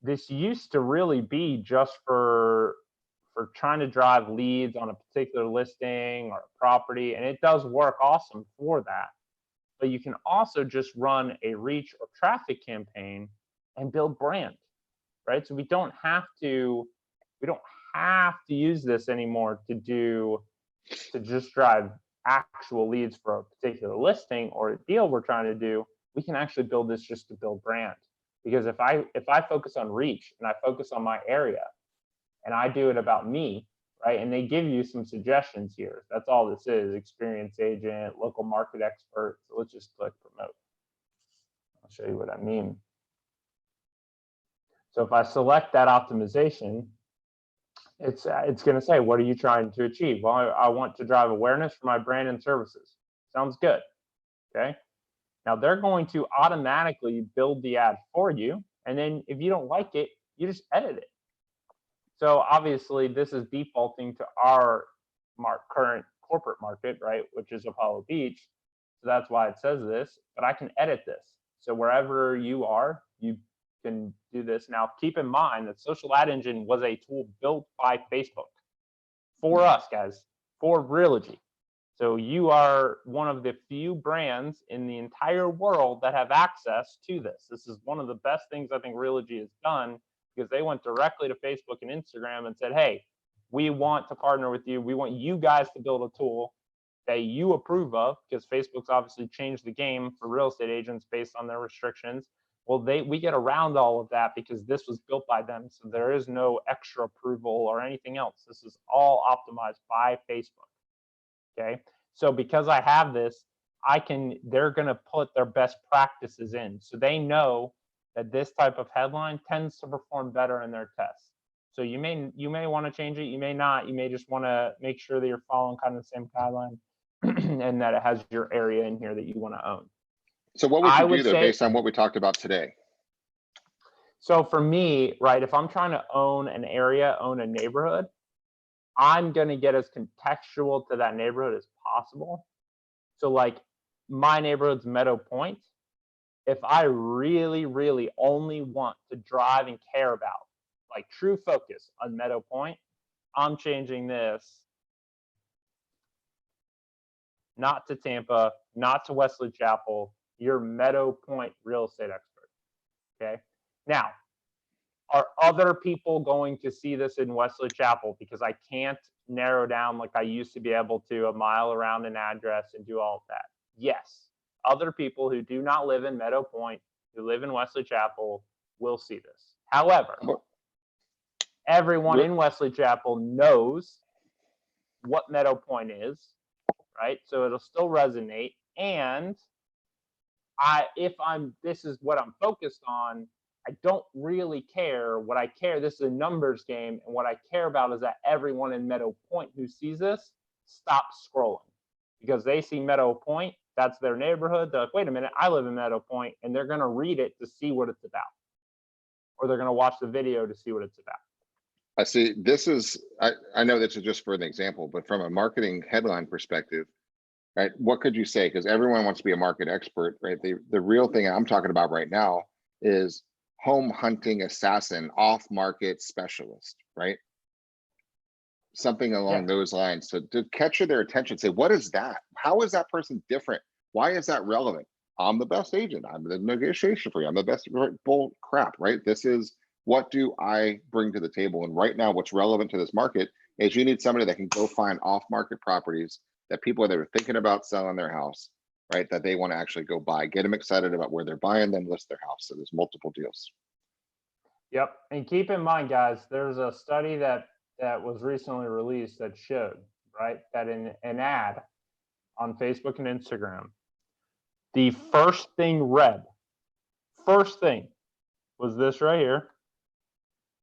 Speaker 1: this used to really be just for trying to drive leads on a particular listing or a property, and it does work awesome for that. But you can also just run a reach or traffic campaign and build brand, right? So we don't have to use this anymore to just drive actual leads for a particular listing or a deal we're trying to do. We can actually build this just to build brand. Because if I focus on reach and I focus on my area and I do it about me, right? And they give you some suggestions here. That's all this is: experienced agent, local market expert. So let's just click promote. I'll show you what I mean. So if I select that optimization, It's going to say, what are you trying to achieve? Well, I want to drive awareness for my brand and services. Sounds good. Okay. Now they're going to automatically build the ad for you. And then if you don't like it, you just edit it. So obviously this is defaulting to our current corporate market, right? Which is Apollo Beach. So that's why it says this, but I can edit this. So wherever you are, you can do this. Now, keep in mind that Social Ad Engine was a tool built by Facebook for us, guys, for Realogy. So you are one of the few brands in the entire world that have access to this. This is one of the best things I think Realogy has done, because they went directly to Facebook and Instagram and said, hey, we want to partner with you. We want you guys to build a tool that you approve of, because Facebook's obviously changed the game for real estate agents based on their restrictions. Well, we get around all of that because this was built by them. So there is no extra approval or anything else. This is all optimized by Facebook. Okay. So because I have this, they're going to put their best practices in. So they know that this type of headline tends to perform better in their tests. So you may want to change it. You may not. You may just want to make sure that you're following kind of the same guideline and that it has your area in here that you want to own.
Speaker 2: So what would you do though, based on what we talked about today?
Speaker 1: So for me, right, if I'm trying to own an area, own a neighborhood, I'm going to get as contextual to that neighborhood as possible. So like my neighborhood's Meadow Point. If I really, really only want to drive and care about like true focus on Meadow Point, I'm changing this not to Tampa, not to Wesley Chapel, your Meadow Point real estate expert. Okay. Now, are other people going to see this in Wesley Chapel? Because I can't narrow down like I used to be able to a mile around an address and do all of that. Yes, other people who do not live in Meadow Point, who live in Wesley Chapel, will see this. However, everyone in Wesley Chapel knows what Meadow Point is, right? So it'll still resonate. And this is what I'm focused on, I don't really care. What I care, this is a numbers game, and what I care about is that everyone in Meadow Point who sees this stops scrolling, because they see Meadow Point, that's their neighborhood. They're like, wait a minute, I live in Meadow Point, and they're going to read it to see what it's about, or they're going to watch the video to see what it's about.
Speaker 2: I see. I know this is just for an example, but from a marketing headline perspective, right? What could you say? Because everyone wants to be a market expert, right? The real thing I'm talking about right now is home hunting assassin, off market specialist, right? Something along those lines. So to capture their attention, say, what is that? How is that person different? Why is that relevant? I'm the best agent. I'm the negotiation for you. I'm the best. Bull crap, right? This is, what do I bring to the table? And right now, what's relevant to this market is you need somebody that can go find off market properties that people that are thinking about selling their house, right, that they want to actually go buy, get them excited about where they're buying, then list their house. So there's multiple deals.
Speaker 1: Yep. And keep in mind, guys, there's a study that was recently released that showed, right, that in an ad on Facebook and Instagram, the first thing read, first thing was this right here.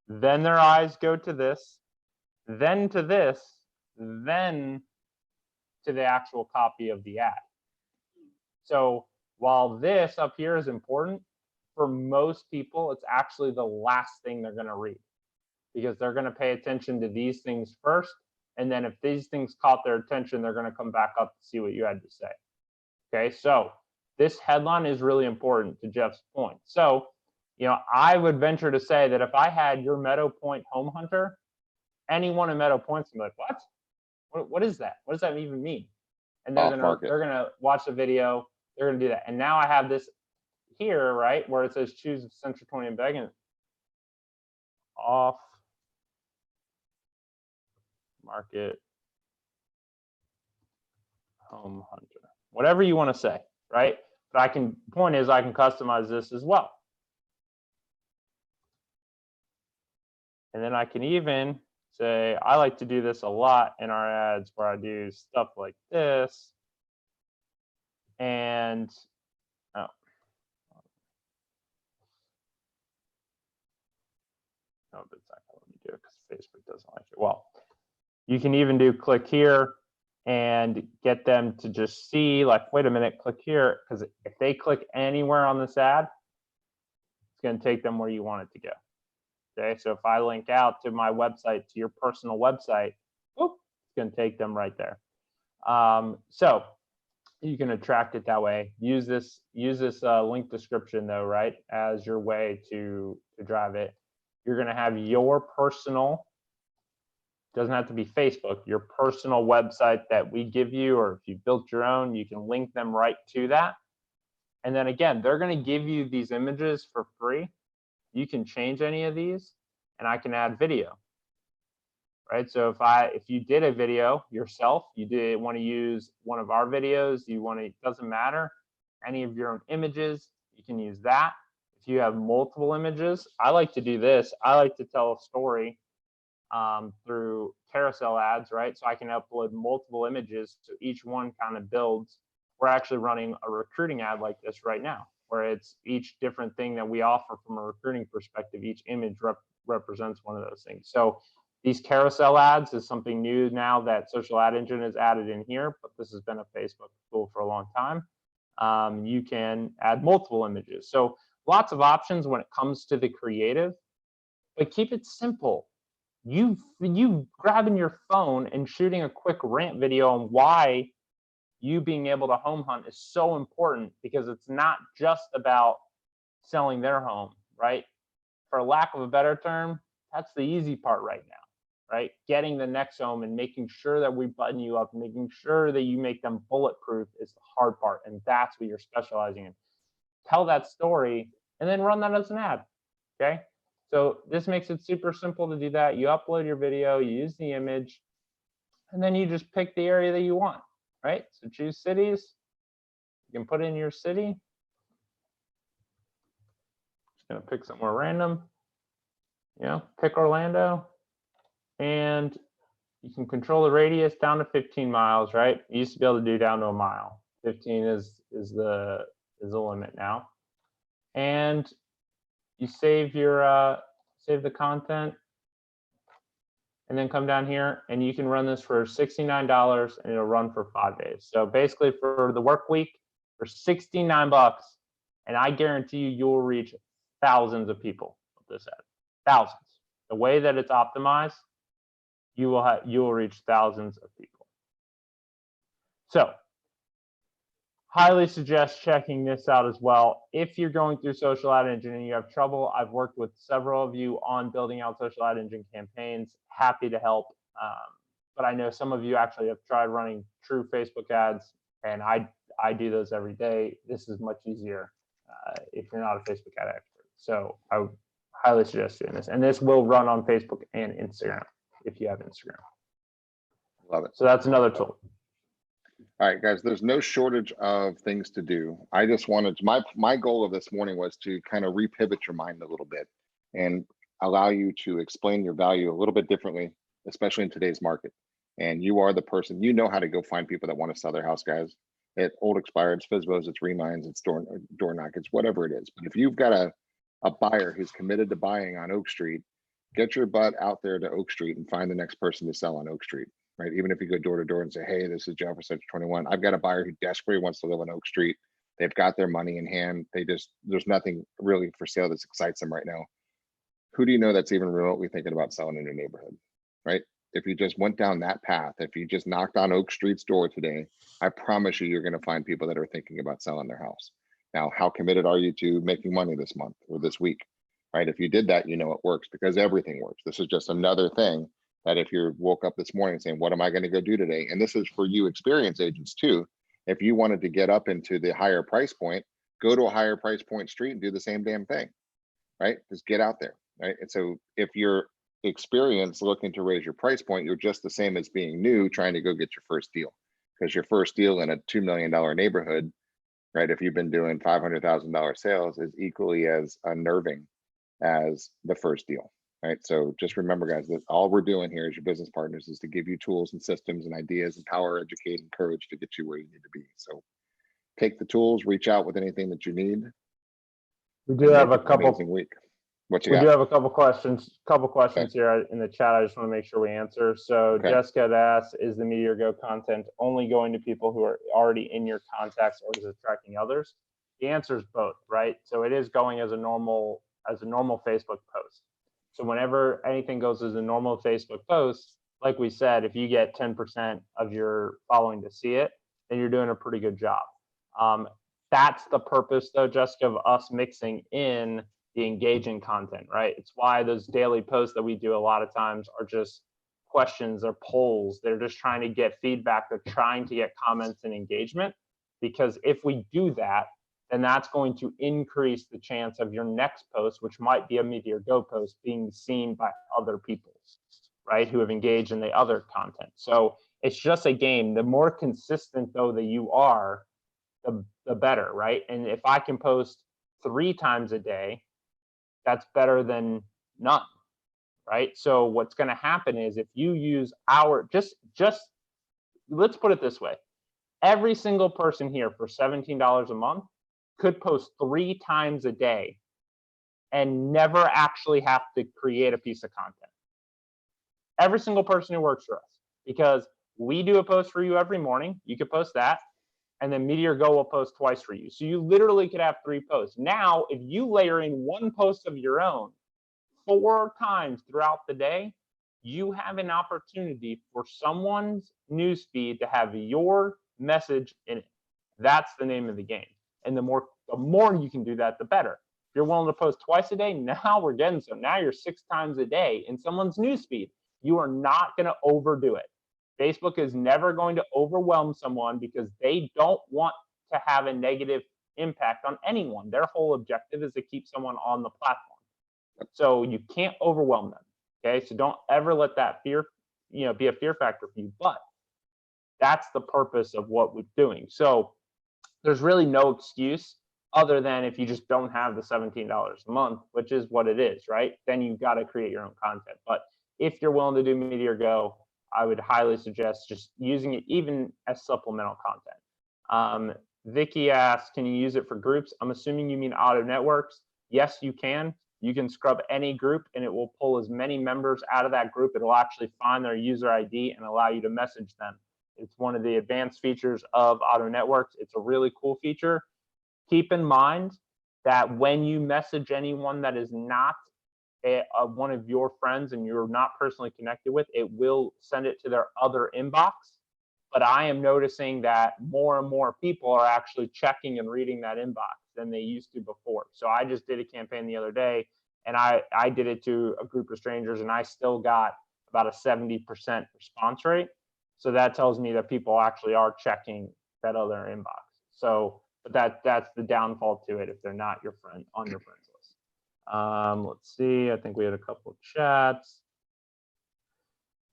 Speaker 1: Then their eyes go to this, then to this, then to the actual copy of the ad. So while this up here is important, for most people, it's actually the last thing they're going to read, because they're going to pay attention to these things first. And then if these things caught their attention, they're going to come back up to see what you had to say. Okay, so this headline is really important to Jeff's point. So, you know, I would venture to say that if I had your Meadow Point home hunter, anyone in Meadow Point's gonna be like, what is that? What does that even mean? And they're gonna watch the video, they're gonna do that. And now I have this here, right, where it says choose Central 20 and Beacon off market home hunter, whatever you want to say, right? But point is I can customize this as well. And then I can even say, I like to do this a lot in our ads, where I do stuff like this. And No, but it's not gonna let me do it because Facebook doesn't like it. Well, you can even do click here and get them to just see, like, wait a minute, click here, because if they click anywhere on this ad, it's going to take them where you want it to go. Okay, so if I link out to my website, to your personal website, whoop, it's going to take them right there. So you can attract it that way. Use this link description though, right, as your way to drive it. You're going to have your personal, doesn't have to be Facebook, your personal website that we give you, or if you built your own, you can link them right to that. And then again, they're going to give you these images for free. You can change any of these, and I can add video. Right? So if you did a video yourself, you did want to use one of our videos, it doesn't matter, any of your own images, you can use that. If you have multiple images, I like to do this. I like to tell a story through carousel ads, right? So I can upload multiple images, so each one kind of builds. We're actually running a recruiting ad like this right now, where it's each different thing that we offer from a recruiting perspective. Each image represents one of those things. So these carousel ads is something new now that Social Ad Engine has added in here, but this has been a Facebook tool for a long time. You can add multiple images. So lots of options when it comes to the creative, but keep it simple. You grabbing your phone and shooting a quick rant video on why you being able to home hunt is so important, because it's not just about selling their home, right? For lack of a better term, that's the easy part right now, right? Getting the next home and making sure that we button you up, making sure that you make them bulletproof is the hard part, and that's what you're specializing in. Tell that story and then run that as an ad, okay? So this makes it super simple to do that. You upload your video, you use the image, and then you just pick the area that you want, right? So choose cities. You can put in your city. Just gonna pick somewhere random. Pick Orlando, and you can control the radius down to 15 miles, right? You used to be able to do down to a mile. 15 is the limit now. And you save the content, and then come down here, and you can run this for $69, and it'll run for 5 days. So basically for the work week, for $69, and I guarantee you'll reach thousands of people with this ad. Thousands. The way that it's optimized, you will reach thousands of people. So highly suggest checking this out as well. If you're going through Social Ad Engine and you have trouble, I've worked with several of you on building out Social Ad Engine campaigns. Happy to help. But I know some of you actually have tried running true Facebook ads, and I do those every day. This is much easier if you're not a Facebook ad expert. So I would highly suggest doing this. And this will run on Facebook and Instagram if you have Instagram.
Speaker 2: Love it.
Speaker 1: So that's another tool.
Speaker 2: All right, guys, there's no shortage of things to do. I just wanted to, my goal of this morning was to kind of repivot your mind a little bit and allow you to explain your value a little bit differently, especially in today's market. And you are the person, you know how to go find people that want to sell their house, guys. At Old Expired, it's FSBOs, it's Reminds, it's door knock, it's whatever it is. But if you've got a buyer who's committed to buying on Oak Street, get your butt out there to Oak Street and find the next person to sell on Oak Street. Right? Even if you go door to door and say, hey, this is Jeff for Section 21. I've got a buyer who desperately wants to live on Oak Street. They've got their money in hand. There's nothing really for sale that excites them right now. Who do you know that's even remotely thinking about selling in your neighborhood? Right? If you just went down that path, if you just knocked on Oak Street's door today, I promise you're going to find people that are thinking about selling their house. Now, how committed are you to making money this month or this week? Right? If you did that, you know it works, because everything works. This is just another thing that if you woke up this morning saying, what am I going to go do today? And this is for you experienced agents too. If you wanted to get up into the higher price point, go to a higher price point street and do the same damn thing, right? Just get out there, right? And so if you're experienced looking to raise your price point, you're just the same as being new trying to go get your first deal, because your first deal in a $2 million neighborhood, right? If you've been doing $500,000 sales, is equally as unnerving as the first deal. Right. So just remember, guys, that all we're doing here as your business partners is to give you tools and systems and ideas, empower, educate, and courage to get you where you need to be. So take the tools, reach out with anything that you need.
Speaker 1: We do have a couple.
Speaker 2: Amazing week. What you
Speaker 1: We do
Speaker 2: got?
Speaker 1: have a couple questions here in the chat. I just want to make sure we answer. So
Speaker 2: Okay.
Speaker 1: Jessica had asked, is the Meteor Go content only going to people who are already in your contacts, or is it attracting others? The answer is both, right? So it is going as a normal Facebook post. So whenever anything goes as a normal Facebook post, like we said, if you get 10% of your following to see it, then you're doing a pretty good job. That's the purpose, though, Jessica, of us mixing in the engaging content, right? It's why those daily posts that we do a lot of times are just questions or polls. They're just trying to get feedback. They're trying to get comments and engagement, because if we do that, then that's going to increase the chance of your next post, which might be a Meteor Go post, being seen by other people, right, who have engaged in the other content. So it's just a game. The more consistent, though, that you are, the better, right? And if I can post 3 times a day, that's better than none, right? So what's going to happen is, if you use our just let's put it this way, every single person here for $17 a month could post 3 times a day and never actually have to create a piece of content. Every single person who works for us, because we do a post for you every morning. You could post that, and then Meteor Go will post twice for you. So you literally could have 3 posts. Now, if you layer in 1 post of your own 4 times throughout the day, you have an opportunity for someone's newsfeed to have your message in it. That's the name of the game. And the more you can do that, the better. If you're willing to post twice a day, now we're getting some. Now you're 6 times a day in someone's newsfeed. You are not going to overdo it. Facebook is never going to overwhelm someone, because they don't want to have a negative impact on anyone. Their whole objective is to keep someone on the platform. So you can't overwhelm them. Okay, so don't ever let that fear, be a fear factor for you. But that's the purpose of what we're doing. So there's really no excuse other than if you just don't have the $17 a month, which is what it is, right? Then you've got to create your own content. But if you're willing to do Meteor Go, I would highly suggest just using it even as supplemental content. Vicky asked, can you use it for groups? I'm assuming you mean auto networks. Yes, you can. You can scrub any group and it will pull as many members out of that group. It'll actually find their user ID and allow you to message them. It's one of the advanced features of auto networks. It's a really cool feature. Keep in mind that when you message anyone that is not one of your friends and you're not personally connected with, it will send it to their other inbox. But I am noticing that more and more people are actually checking and reading that inbox than they used to before. So I just did a campaign the other day, and I did it to a group of strangers, and I still got about a 70% response rate. So that tells me that people actually are checking that other inbox. So, but that's the downfall to it if they're not your friend on your friends list. Let's see. I think we had a couple of chats.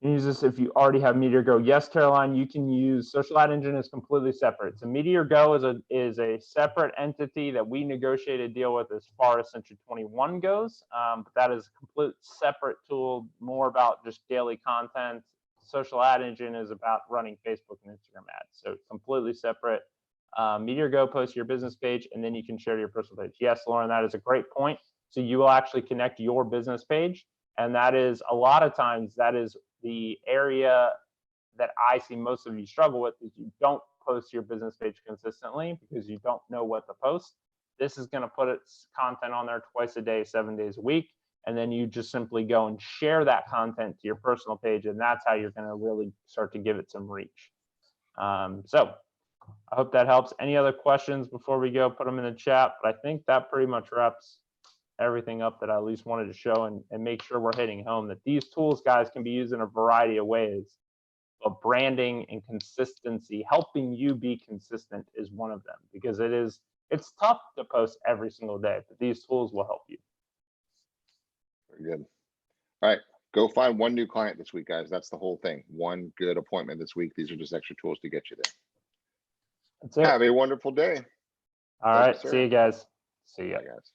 Speaker 1: Use this if you already have Meteor Go. Yes, Caroline, you can use Social Ad Engine is completely separate. So Meteor Go is a separate entity that we negotiated a deal with as far as Century 21 goes. But that is a complete separate tool, more about just daily content. Social Ad Engine is about running Facebook and Instagram ads. So completely separate. Meteor Go posts your business page, and then you can share to your personal page. Yes, Lauren, that is a great point. So you will actually connect your business page. And that is a lot of times, that is the area that I see most of you struggle with, is you don't post your business page consistently because you don't know what to post. This is going to put its content on there twice a day, 7 days a week. And then you just simply go and share that content to your personal page. And that's how you're going to really start to give it some reach. So I hope that helps. Any other questions before we go? Put them in the chat. But I think that pretty much wraps everything up that I at least wanted to show, and make sure we're hitting home that these tools, guys, can be used in a variety of ways. But branding and consistency, helping you be consistent, is one of them, because it's tough to post every single day, but these tools will help you.
Speaker 2: Very good. All right, go find 1 new client this week, guys. That's the whole thing. 1 good appointment this week. These are just extra tools to get you there.
Speaker 1: That's it.
Speaker 2: Have a wonderful day.
Speaker 1: All right. See you guys. See ya.
Speaker 2: Bye, guys.